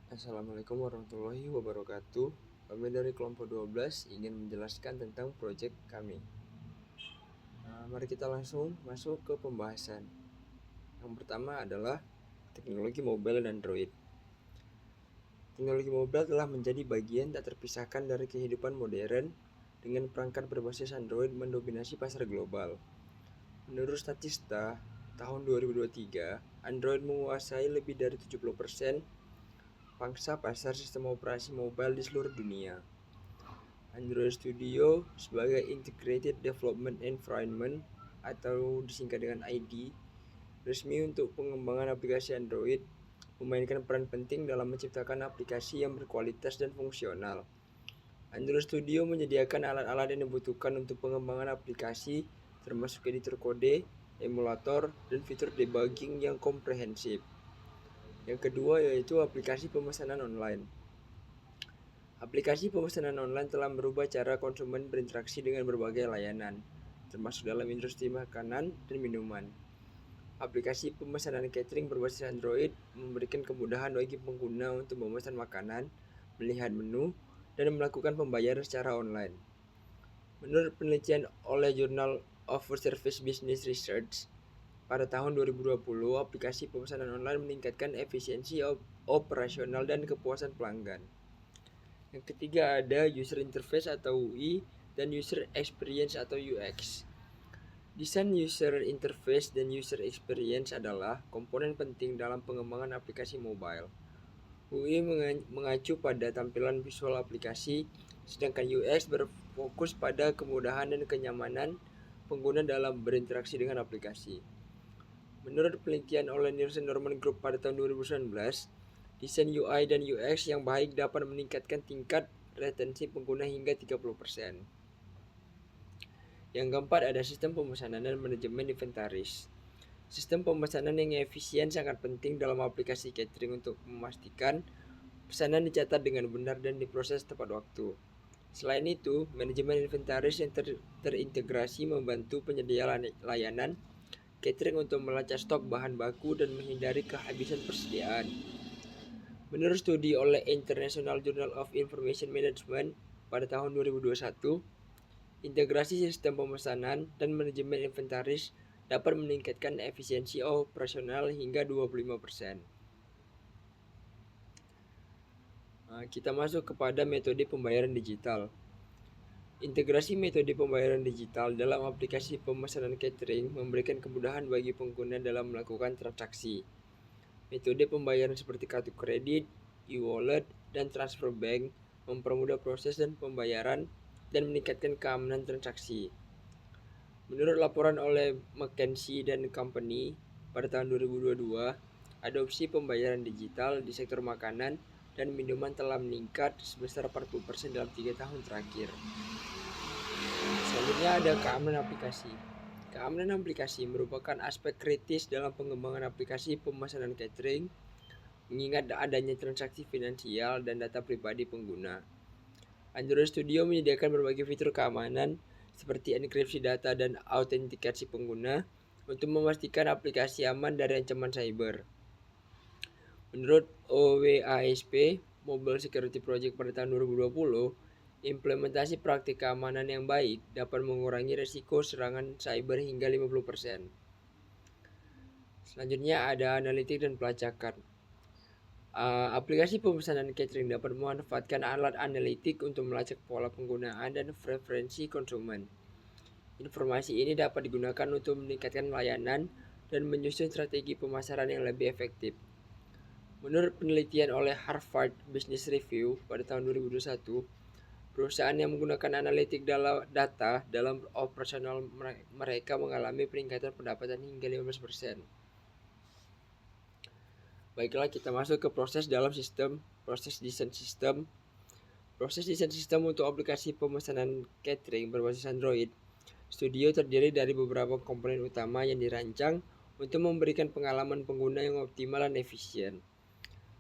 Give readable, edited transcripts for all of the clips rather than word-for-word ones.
Assalamualaikum warahmatullahi wabarakatuh. Kami dari kelompok 12 ingin menjelaskan tentang proyek kami. Mari kita langsung masuk ke pembahasan. Yang pertama adalah teknologi mobile dan Android. Teknologi mobile telah menjadi bagian tak terpisahkan dari kehidupan modern dengan perangkat berbasis Android mendominasi pasar global. Menurut Statista, tahun 2023, Android menguasai lebih dari 70% pangsa pasar sistem operasi mobile di seluruh dunia. Android Studio sebagai Integrated Development Environment atau disingkat dengan ID, resmi untuk pengembangan aplikasi Android, memainkan peran penting dalam menciptakan aplikasi yang berkualitas dan fungsional. Android Studio menyediakan alat-alat yang dibutuhkan untuk pengembangan aplikasi, termasuk editor kode, emulator, dan fitur debugging yang komprehensif. Yang kedua yaitu aplikasi pemesanan online. Aplikasi pemesanan online telah merubah cara konsumen berinteraksi dengan berbagai layanan, termasuk dalam industri makanan dan minuman. Aplikasi pemesanan catering berbasis Android memberikan kemudahan bagi pengguna untuk memesan makanan, melihat menu, dan melakukan pembayaran secara online. Menurut penelitian oleh Journal of Service Business Research, pada tahun 2020, aplikasi pemesanan online meningkatkan efisiensi operasional dan kepuasan pelanggan. Yang ketiga ada User Interface atau UI dan User Experience atau UX. Desain User Interface dan User Experience adalah komponen penting dalam pengembangan aplikasi mobile. UI mengacu pada tampilan visual aplikasi, sedangkan UX berfokus pada kemudahan dan kenyamanan pengguna dalam berinteraksi dengan aplikasi. Menurut penelitian oleh Nielsen Norman Group pada tahun 2019, desain UI dan UX yang baik dapat meningkatkan tingkat retensi pengguna hingga 30%. Yang keempat ada sistem pemesanan dan manajemen inventaris. Sistem pemesanan yang efisien sangat penting dalam aplikasi catering untuk memastikan pesanan dicatat dengan benar dan diproses tepat waktu. Selain itu, manajemen inventaris yang terintegrasi membantu penyedia layanan catering untuk melacak stok bahan baku dan menghindari kehabisan persediaan. Menurut studi oleh International Journal of Information Management pada tahun 2021, integrasi sistem pemesanan dan manajemen inventaris dapat meningkatkan efisiensi operasional hingga 25%. Kita masuk kepada metode pembayaran digital. Integrasi metode pembayaran digital dalam aplikasi pemesanan catering memberikan kemudahan bagi pengguna dalam melakukan transaksi. Metode pembayaran seperti kartu kredit, e-wallet, dan transfer bank mempermudah proses dan pembayaran dan meningkatkan keamanan transaksi. Menurut laporan oleh McKinsey dan Company pada tahun 2022, adopsi pembayaran digital di sektor makanan dan minuman telah meningkat sebesar 40% dalam 3 tahun terakhir. Selanjutnya ada keamanan aplikasi. Keamanan aplikasi merupakan aspek kritis dalam pengembangan aplikasi pemesanan catering, mengingat adanya transaksi finansial dan data pribadi pengguna. Android Studio menyediakan berbagai fitur keamanan seperti enkripsi data dan autentikasi pengguna untuk memastikan aplikasi aman dari ancaman cyber. Menurut OWASP, Mobile Security Project pada tahun 2020, implementasi praktik keamanan yang baik dapat mengurangi risiko serangan cyber hingga 50%. Selanjutnya ada analitik dan pelacakan. Aplikasi pemesanan catering dapat memanfaatkan alat analitik untuk melacak pola penggunaan dan preferensi konsumen. Informasi ini dapat digunakan untuk meningkatkan layanan dan menyusun strategi pemasaran yang lebih efektif. Menurut penelitian oleh Harvard Business Review pada tahun 2021, perusahaan yang menggunakan analitik data dalam operasional mereka mengalami peningkatan pendapatan hingga 15%. Baiklah, kita masuk ke proses dalam sistem, proses desain sistem. Proses desain sistem untuk aplikasi pemesanan catering berbasis Android Studio terdiri dari beberapa komponen utama yang dirancang untuk memberikan pengalaman pengguna yang optimal dan efisien.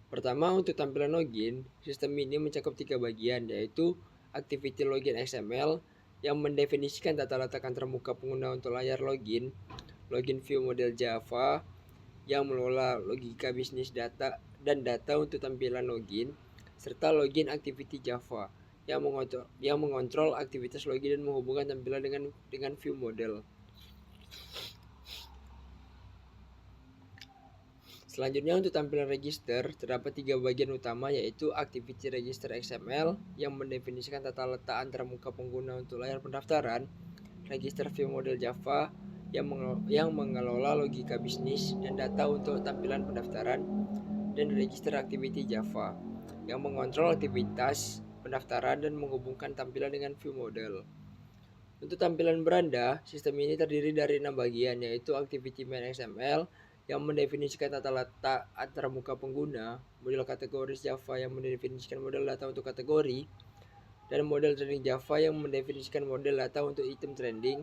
Pertama, untuk tampilan login, sistem ini mencakup 3 bagian, yaitu Activity Login XML yang mendefinisikan data-data kantor muka pengguna untuk layar login, Login View model Java yang mengelola logika bisnis data dan data untuk tampilan login, serta login activity Java yang mengontrol aktivitas login dan menghubungkan tampilan dengan view model. Selanjutnya untuk tampilan register, terdapat 3 bagian utama yaitu Activity Register XML yang mendefinisikan tata letak antara muka pengguna untuk layar pendaftaran, Register View Model Java yang mengelola logika bisnis dan data untuk tampilan pendaftaran, dan Register Activity Java yang mengontrol aktivitas pendaftaran dan menghubungkan tampilan dengan view model. Untuk tampilan beranda, sistem ini terdiri dari 6 bagian yaitu Activity Main XML yang mendefinisikan tata letak antara muka pengguna, model kategoris Java yang mendefinisikan model data untuk kategori, dan model trending Java yang mendefinisikan model data untuk item trending,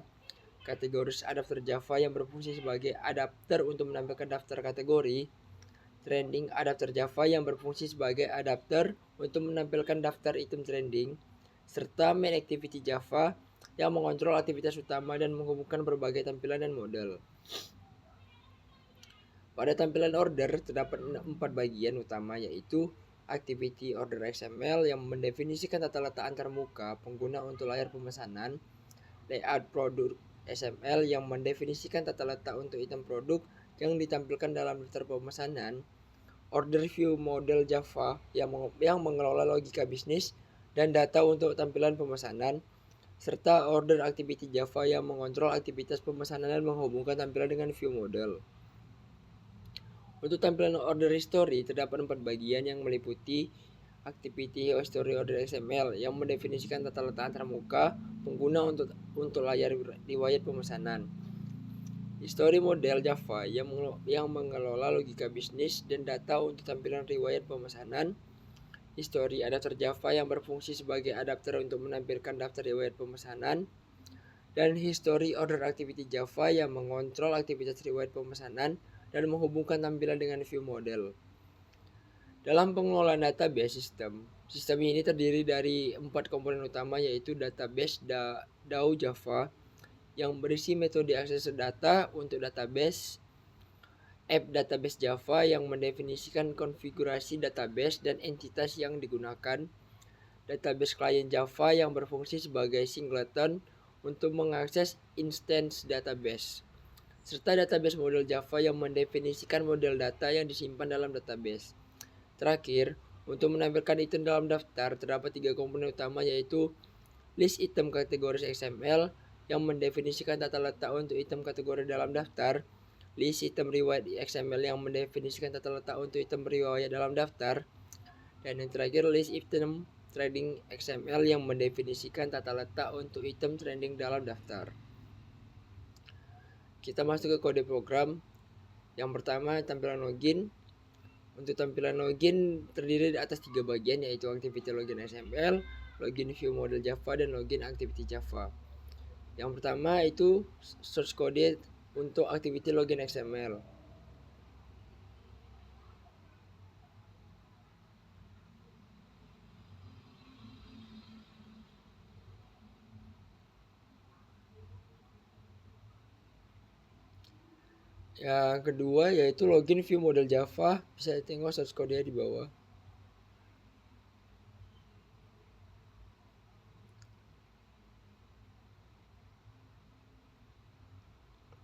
kategoris adapter Java yang berfungsi sebagai adapter untuk menampilkan daftar kategori, trending adapter Java yang berfungsi sebagai adapter untuk menampilkan daftar item trending, serta main activity Java yang mengontrol aktivitas utama dan menghubungkan berbagai tampilan dan model. Pada tampilan order terdapat 4 bagian utama yaitu Activity Order XML yang mendefinisikan tata letak antar muka pengguna untuk layar pemesanan, Layout Produk XML yang mendefinisikan tata letak untuk item produk yang ditampilkan dalam daftar pemesanan, Order View Model Java yang mengelola logika bisnis dan data untuk tampilan pemesanan, serta Order Activity Java yang mengontrol aktivitas pemesanan dan menghubungkan tampilan dengan view model. Untuk tampilan order history terdapat 4 bagian yang meliputi Activity History Order XML yang mendefinisikan tata letak antara muka pengguna untuk layar riwayat pemesanan, History Model Java yang mengelola logika bisnis dan data untuk tampilan riwayat pemesanan, History Adapter Java yang berfungsi sebagai adapter untuk menampilkan daftar riwayat pemesanan, dan History Order Activity Java yang mengontrol aktivitas riwayat pemesanan dan menghubungkan tampilan dengan view model. Dalam pengelolaan database sistem ini terdiri dari 4 komponen utama yaitu database DAO Java yang berisi metode akses data untuk database, app database Java yang mendefinisikan konfigurasi database dan entitas yang digunakan, database client Java yang berfungsi sebagai singleton untuk mengakses instance database, serta database model Java yang mendefinisikan model data yang disimpan dalam database. Terakhir, untuk menampilkan item dalam daftar terdapat 3 komponen utama yaitu list item kategoris XML yang mendefinisikan tata letak untuk item kategori dalam daftar, list item riwayat XML yang mendefinisikan tata letak untuk item riwayat dalam daftar, dan yang terakhir list item trending XML yang mendefinisikan tata letak untuk item trending dalam daftar. Kita masuk ke kode program. Yang pertama tampilan login. Untuk tampilan login terdiri di atas 3 bagian yaitu Activity Login XML, Login View Model Java, dan Login Activity Java. Yang pertama itu source code untuk Activity Login XML. Yang kedua yaitu Login View Model Java, bisa tengok source code di bawah.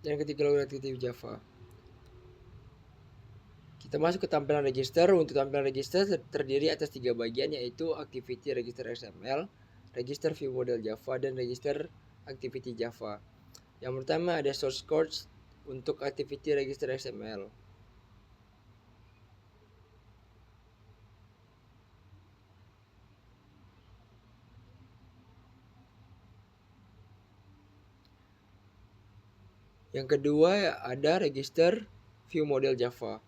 Dan ketiga Login Activity Java. Kita masuk ke tampilan register. Untuk tampilan register terdiri atas 3 bagian yaitu Activity Register XML, Register View Model Java, dan Register Activity Java. Yang pertama ada source code untuk Activity Register XML. Yang kedua ada Register View Model Java.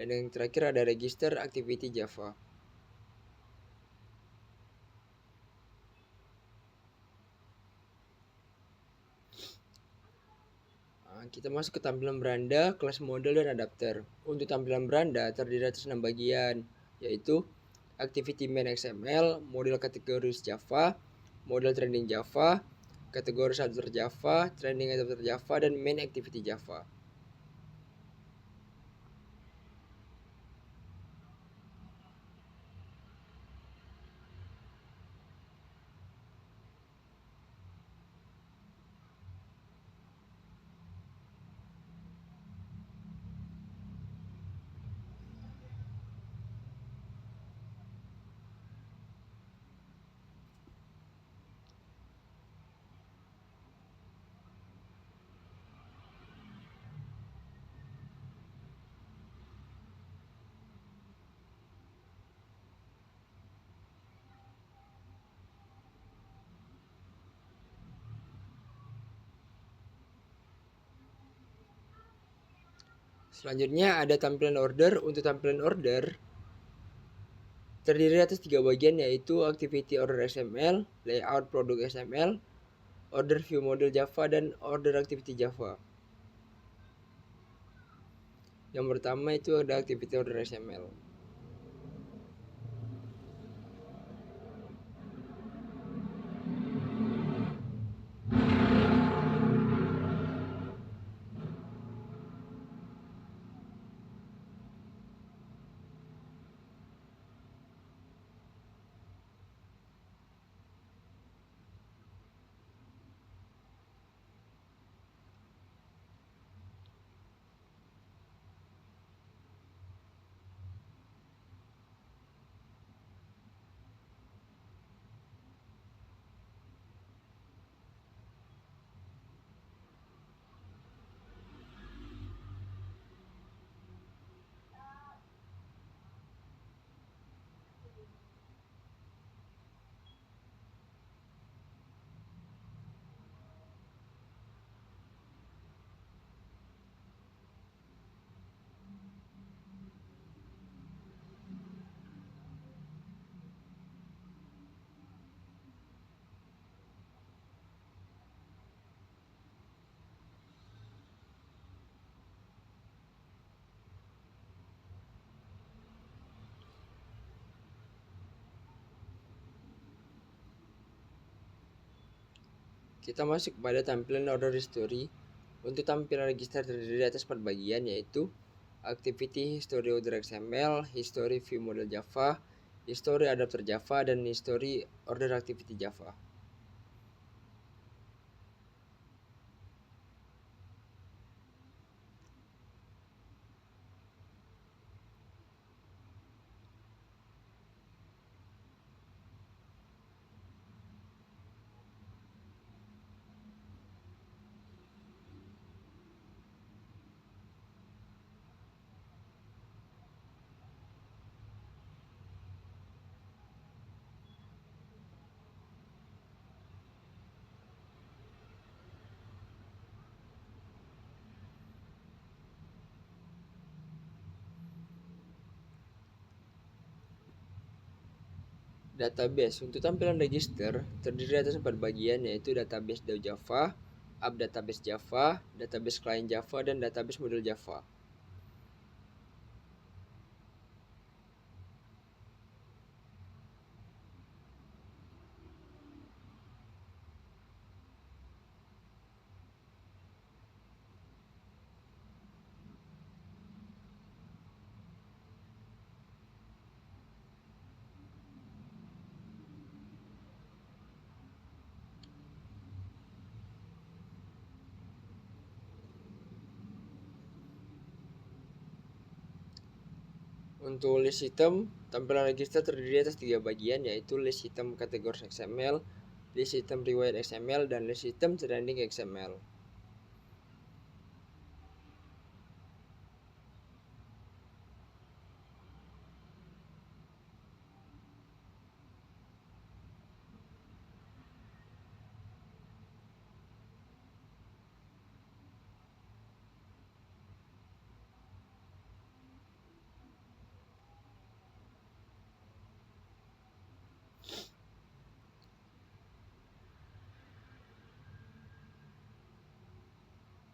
Dan yang terakhir ada Register Activity Java. Kita masuk ke tampilan beranda, kelas model, dan adapter. Untuk tampilan beranda terdiri atas 6 bagian, yaitu Activity Main XML, model kategoris Java, model trending Java, kategori adapter Java, trending adapter Java, dan main activity Java. Selanjutnya ada tampilan order. Untuk tampilan order terdiri atas 3 bagian, yaitu activity order XML, layout produk XML, order view model Java, dan order activity Java. Yang pertama itu ada activity order XML. Kita masuk pada tampilan order history. Untuk tampilan register terdiri atas 4 bagian, yaitu activity history order XML, history view model Java, history adapter Java, dan history order activity Java. Database. Untuk tampilan register terdiri atas 4 bagian, yaitu database Java, app database Java, database client Java, dan database model Java. Untuk list item, tampilan register terdiri atas 3 bagian, yaitu list item kategori XML, list item riwayat XML, dan list item trending XML.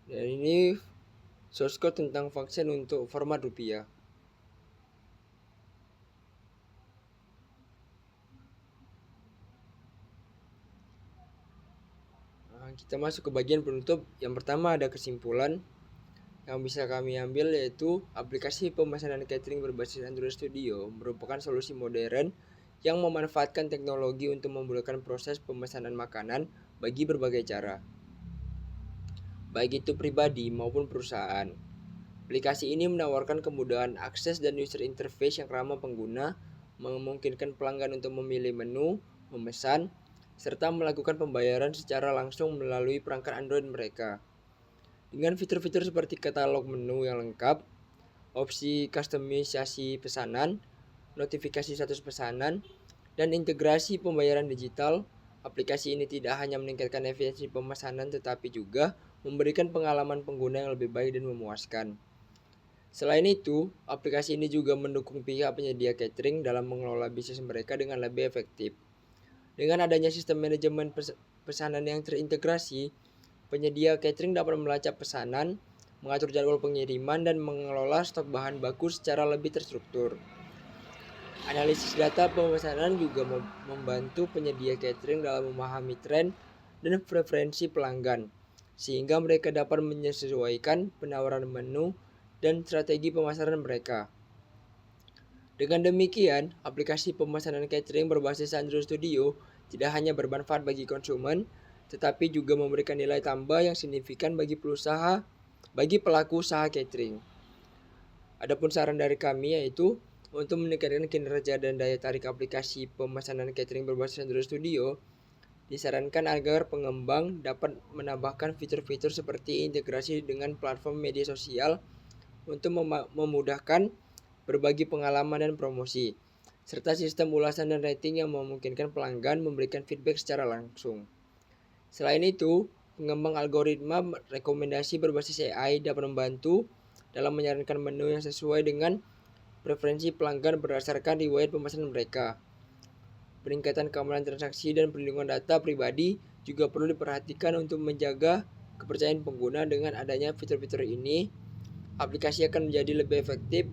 Dan ini source code tentang function untuk format rupiah. Kita masuk ke bagian penutup. Yang pertama ada kesimpulan yang bisa kami ambil, yaitu aplikasi pemesanan catering berbasis Android Studio merupakan solusi modern yang memanfaatkan teknologi untuk memudahkan proses pemesanan makanan bagi berbagai cara, baik itu pribadi maupun perusahaan. Aplikasi ini menawarkan kemudahan akses dan user interface yang ramah pengguna, memungkinkan pelanggan untuk memilih menu, memesan, serta melakukan pembayaran secara langsung melalui perangkat Android mereka. Dengan fitur-fitur seperti katalog menu yang lengkap, opsi kustomisasi pesanan, notifikasi status pesanan, dan integrasi pembayaran digital, aplikasi ini tidak hanya meningkatkan efisiensi pemesanan tetapi juga memberikan pengalaman pengguna yang lebih baik dan memuaskan. Selain itu, aplikasi ini juga mendukung pihak penyedia catering dalam mengelola bisnis mereka dengan lebih efektif. Dengan adanya sistem manajemen pesanan yang terintegrasi, penyedia catering dapat melacak pesanan, mengatur jadwal pengiriman, dan mengelola stok bahan baku secara lebih terstruktur. Analisis data pemesanan juga membantu penyedia catering dalam memahami tren dan preferensi pelanggan, sehingga mereka dapat menyesuaikan penawaran menu dan strategi pemasaran mereka. Dengan demikian, aplikasi pemesanan catering berbasis Android Studio tidak hanya bermanfaat bagi konsumen, tetapi juga memberikan nilai tambah yang signifikan bagi pelaku usaha catering. Adapun saran dari kami yaitu untuk meningkatkan kinerja dan daya tarik aplikasi pemesanan catering berbasis Android Studio, disarankan agar pengembang dapat menambahkan fitur-fitur seperti integrasi dengan platform media sosial untuk memudahkan berbagi pengalaman dan promosi, serta sistem ulasan dan rating yang memungkinkan pelanggan memberikan feedback secara langsung. Selain itu, pengembang algoritma rekomendasi berbasis AI dapat membantu dalam menyarankan menu yang sesuai dengan preferensi pelanggan berdasarkan riwayat pemesanan mereka. Peningkatan keamanan transaksi dan perlindungan data pribadi juga perlu diperhatikan untuk menjaga kepercayaan pengguna. Dengan adanya fitur-fitur ini, aplikasi akan menjadi lebih efektif,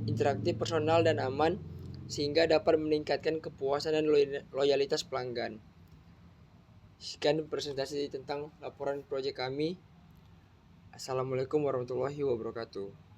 interaktif, personal, dan aman, sehingga dapat meningkatkan kepuasan dan loyalitas pelanggan. Sekian presentasi tentang laporan proyek kami. Assalamualaikum warahmatullahi wabarakatuh.